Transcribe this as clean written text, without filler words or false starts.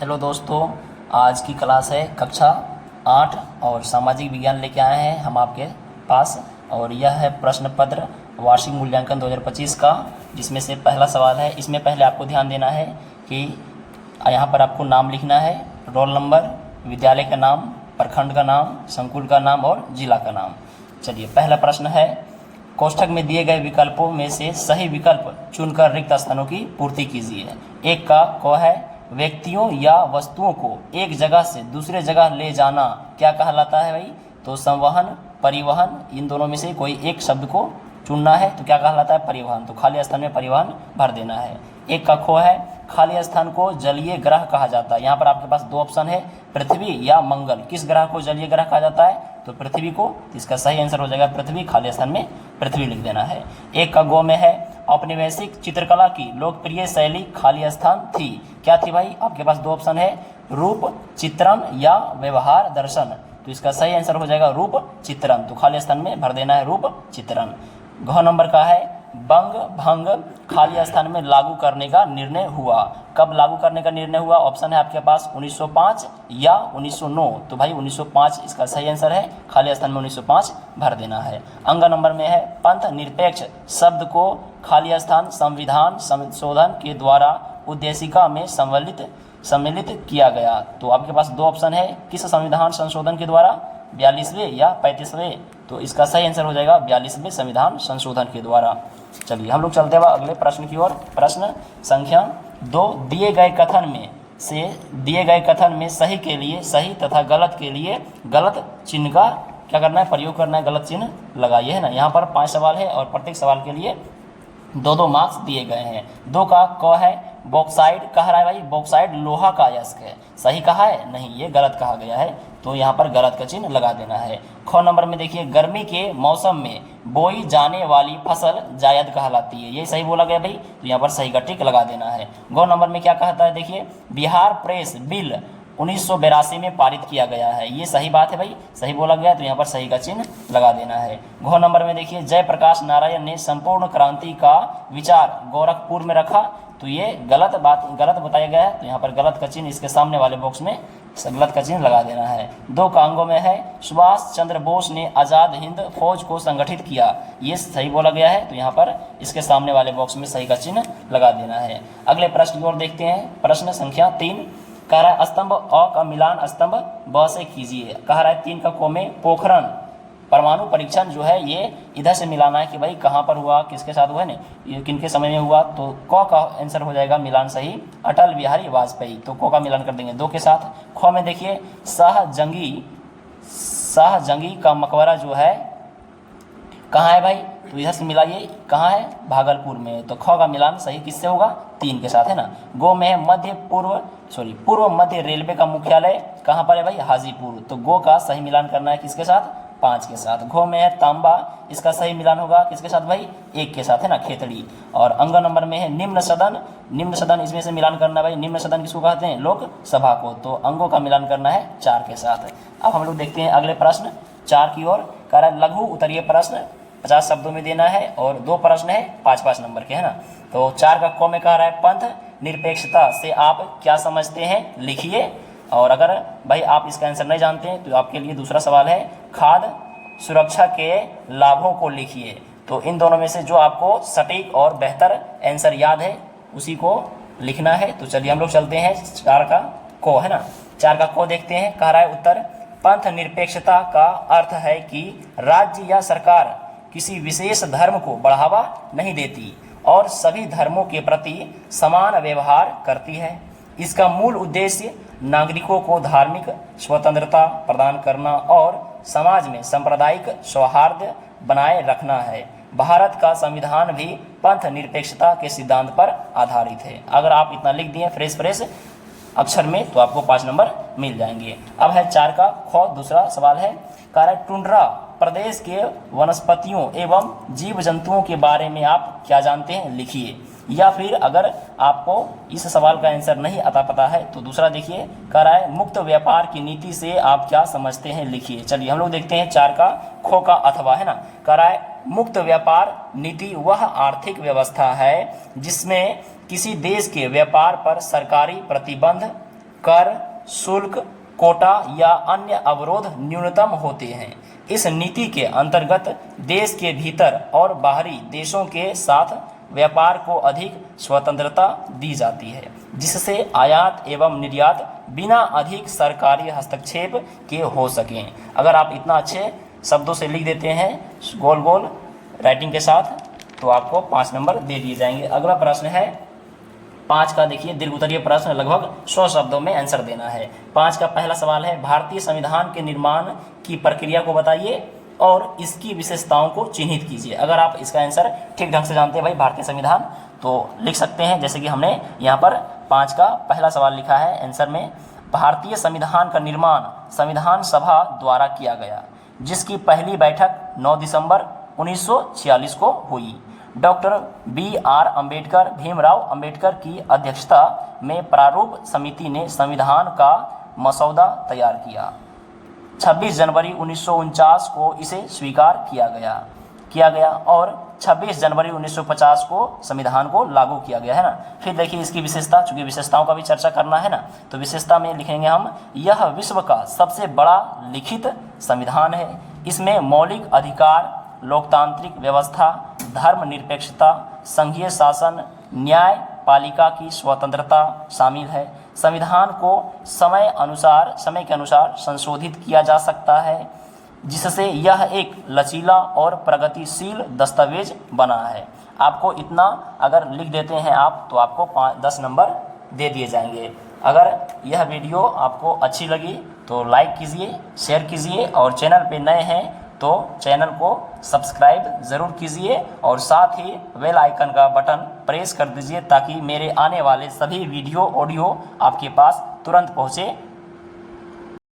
Hello दोस्तों, आज की क्लास है कक्षा 8 और सामाजिक विज्ञान लेके आए हैं हम आपके पास। और यह है प्रश्न पत्र वार्षिक मूल्यांकन 2025 का, जिसमें से पहला सवाल है। इसमें पहले आपको ध्यान देना है कि यहाँ पर आपको नाम लिखना है, रोल नंबर, विद्यालय का नाम, प्रखंड का नाम, संकुल का नाम और जिला का नाम। चलिए, पहला प्रश्न है, कोष्ठक में दिए गए विकल्पों में से सही विकल्प चुनकर रिक्त स्थानों की पूर्ति कीजिए। एक का क है, व्यक्तियों या वस्तुओं को एक जगह से दूसरे जगह ले जाना क्या कहलाता है भाई? तो संवहन, परिवहन, इन दोनों में से कोई एक शब्द को चुनना है तो क्या कहलाता है? परिवहन। तो खाली स्थान में परिवहन भर देना है। एक का खो है, खाली स्थान को जलीय ग्रह कहा जाता है। यहाँ पर आपके पास दो ऑप्शन है, पृथ्वी या मंगल। किस ग्रह को जलीय ग्रह कहा जाता है? तो पृथ्वी को। इसका सही आंसर हो जाएगा पृथ्वी, खाली स्थान में पृथ्वी लिख देना है। एक का गो में है, औपनिवेशिक चित्रकला की लोकप्रिय शैली खाली स्थान थी। क्या थी भाई? आपके पास दो ऑप्शन है, रूप चित्रण या व्यवहार दर्शन। तो इसका सही आंसर हो जाएगा रूप चित्रण। तो खाली स्थान में भर देना है रूप चित्रण। घ नंबर का है, बंग भंग खाली स्थान में लागू करने का निर्णय हुआ। कब लागू करने का निर्णय हुआ? ऑप्शन है आपके पास 1905 या 1909। तो भाई 1905 इसका सही आंसर है, खाली स्थान में 1905 भर देना है। अंग नंबर में है, पंथ निरपेक्ष शब्द को खाली स्थान संविधान संशोधन के द्वारा उद्देशिका में सम्मिलित किया गया। तो आपके पास दो ऑप्शन है, किस संविधान संशोधन के द्वारा? 42वें या 35वें। तो इसका सही आंसर हो जाएगा 42वें संविधान संशोधन के द्वारा। चलिए हम लोग चलते हैं अगले प्रश्न की ओर। प्रश्न संख्या 2, दिए गए कथन में सही के लिए सही तथा गलत के लिए गलत चिन्ह का क्या करना है? प्रयोग करना है, गलत चिन्ह लगाइए, है ना। यहाँ पर 5 सवाल है और प्रत्येक सवाल के लिए 2-2 मार्क्स दिए गए हैं। 2 का क है, बॉक्साइड कह रहा है भाई, बॉक्साइड लोहा का अयस्क है। सही कहा है? नहीं, ये गलत कहा गया है, तो यहाँ पर गलत का चिन्ह लगा देना है। ख नंबर में देखिए, गर्मी के मौसम में बोई जाने वाली फसल जायद कहलाती है। ये सही बोला गया भाई, तो यहाँ पर सही का टिक लगा देना है। ग नंबर में क्या कहता है? देखिए, बिहार प्रेस बिल 1982 में पारित किया गया है। ये सही बात है भाई, सही बोला गया, तो यहाँ पर सही का चिन्ह लगा देना है। घ नंबर में देखिए, जयप्रकाश नारायण ने संपूर्ण क्रांति का विचार गोरखपुर में रखा। तो ये गलत बताया गया है, तो यहाँ पर गलत का चिन्ह इसके सामने वाले बॉक्स में गलत का चिन्ह लगा देना है। 2 का अंगों में है, सुभाष चंद्र बोस ने आज़ाद हिंद फौज को संगठित किया। ये सही बोला गया है, तो यहाँ पर इसके सामने वाले बॉक्स में सही का चिन्ह लगा देना है। अगले प्रश्न की ओर देखते हैं। प्रश्न संख्या 3 कह रहा है, स्तंभ अ का मिलान स्तंभ ब से कीजिए। कह रहा है 3 का क में, पोखरण परमाणु परीक्षण जो है ये इधर से मिलाना है कि भाई कहाँ पर हुआ, किसके साथ हुआ, ये किनके समय में हुआ। तो क का आंसर हो जाएगा मिलान सही, अटल बिहारी वाजपेयी। तो क का मिलान कर देंगे 2 के साथ। ख में देखिए, शाहजंगी का मकबरा जो है कहाँ है भाई? तो इधर से मिलाइए, कहाँ है? भागलपुर में। तो ख का मिलान सही किससे होगा? 3 के साथ, है ना। गो में है, पूर्व मध्य रेलवे का मुख्यालय कहाँ पर है भाई? हाजीपुर। तो गो का सही मिलान करना है किसके साथ? 5 के साथ। घो में है तांबा, इसका सही मिलान होगा किसके साथ भाई? 1 के साथ, है ना, खेतड़ी। और अंग नंबर में है निम्न सदन, इसमें से मिलान करना है भाई। निम्न सदन किसको कहते हैं? लोकसभा को। तो अंगों का मिलान करना है 4 के साथ। अब हम लोग देखते हैं अगले प्रश्न 4 की ओर। कह रहा है, लघु उत्तरीय प्रश्न 50 शब्दों में देना है और 2 प्रश्न है 5-5 नंबर के, है ना। तो 4 का क में कह रहा है, पंथ निरपेक्षता से आप क्या समझते हैं? लिखिए। और अगर भाई आप इसका आंसर नहीं जानते हैं तो आपके लिए दूसरा सवाल है, खाद्य सुरक्षा के लाभों को लिखिए। तो इन दोनों में से जो आपको सटीक और बेहतर आंसर याद है उसी को लिखना है। तो चलिए हम लोग चलते हैं 4 का को, है ना। 4 का को देखते हैं। कह रहा है, उत्तर, पंथ निरपेक्षता का अर्थ है कि राज्य या सरकार किसी विशेष धर्म को बढ़ावा नहीं देती और सभी धर्मों के प्रति समान व्यवहार करती है। इसका मूल उद्देश्य नागरिकों को धार्मिक स्वतंत्रता प्रदान करना और समाज में सांप्रदायिक सौहार्द बनाए रखना है। भारत का संविधान भी पंथ निरपेक्षता के सिद्धांत पर आधारित है। अगर आप इतना लिख दिए फ्रेश अक्षर में तो आपको 5 नंबर मिल जाएंगे। अब है 4 का ख, दूसरा सवाल है। कह रहा है, टुंड्रा प्रदेश के वनस्पतियों एवं जीव जंतुओं के बारे में आप क्या जानते हैं? लिखिए। या फिर अगर आपको इस सवाल का आंसर नहीं आता पता है तो दूसरा देखिए, कह रहा है, मुक्त व्यापार की नीति से आप क्या समझते हैं? लिखिए। चलिए हम लोग देखते हैं 4 का खो का अथवा, है ना। कह रहा है, मुक्त व्यापार नीति वह आर्थिक व्यवस्था है जिसमें किसी देश के व्यापार पर सरकारी प्रतिबंध कर, शुल्क, कोटा या अन्य अवरोध न्यूनतम होते हैं। इस नीति के अंतर्गत देश के भीतर और बाहरी देशों के साथ व्यापार को अधिक स्वतंत्रता दी जाती है, जिससे आयात एवं निर्यात बिना अधिक सरकारी हस्तक्षेप के हो सकें। अगर आप इतना अच्छे शब्दों से लिख देते हैं गोल गोल राइटिंग के साथ तो आपको 5 नंबर दे दिए जाएंगे। अगला प्रश्न है 5 का, देखिए दीर्घ उत्तरीय प्रश्न, लगभग 100 शब्दों में आंसर देना है। 5 का पहला सवाल है, भारतीय संविधान के निर्माण की प्रक्रिया को बताइए और इसकी विशेषताओं को चिन्हित कीजिए। अगर आप इसका आंसर ठीक ढंग से जानते हैं भाई भारतीय संविधान तो लिख सकते हैं, जैसे कि हमने यहाँ पर 5 का पहला सवाल लिखा है आंसर में, भारतीय संविधान का निर्माण संविधान सभा द्वारा किया गया, जिसकी पहली बैठक 9 दिसंबर 1946 को हुई। डॉक्टर BR अम्बेडकर, भीमराव अम्बेडकर की अध्यक्षता में प्रारूप समिति ने संविधान का मसौदा तैयार किया। 26 जनवरी 1949 को इसे स्वीकार किया गया और 26 जनवरी 1950 को संविधान को लागू किया गया है ना। फिर देखिए इसकी विशेषता, चूंकि विशेषताओं का भी चर्चा करना है ना, तो विशेषता में लिखेंगे हम, यह विश्व का सबसे बड़ा लिखित संविधान है। इसमें मौलिक अधिकार, लोकतांत्रिक व्यवस्था, धर्मनिरपेक्षता, संघीय शासन, न्यायपालिका की स्वतंत्रता शामिल है। संविधान को समय के अनुसार संशोधित किया जा सकता है, जिससे यह एक लचीला और प्रगतिशील दस्तावेज बना है। आपको इतना अगर लिख देते हैं आप तो आपको 10 नंबर दे दिए जाएंगे। अगर यह वीडियो आपको अच्छी लगी तो लाइक कीजिए, शेयर कीजिए और चैनल पे नए हैं तो चैनल को सब्सक्राइब ज़रूर कीजिए और साथ ही बेल आइकन का बटन प्रेस कर दीजिए ताकि मेरे आने वाले सभी वीडियो ऑडियो आपके पास तुरंत पहुँचे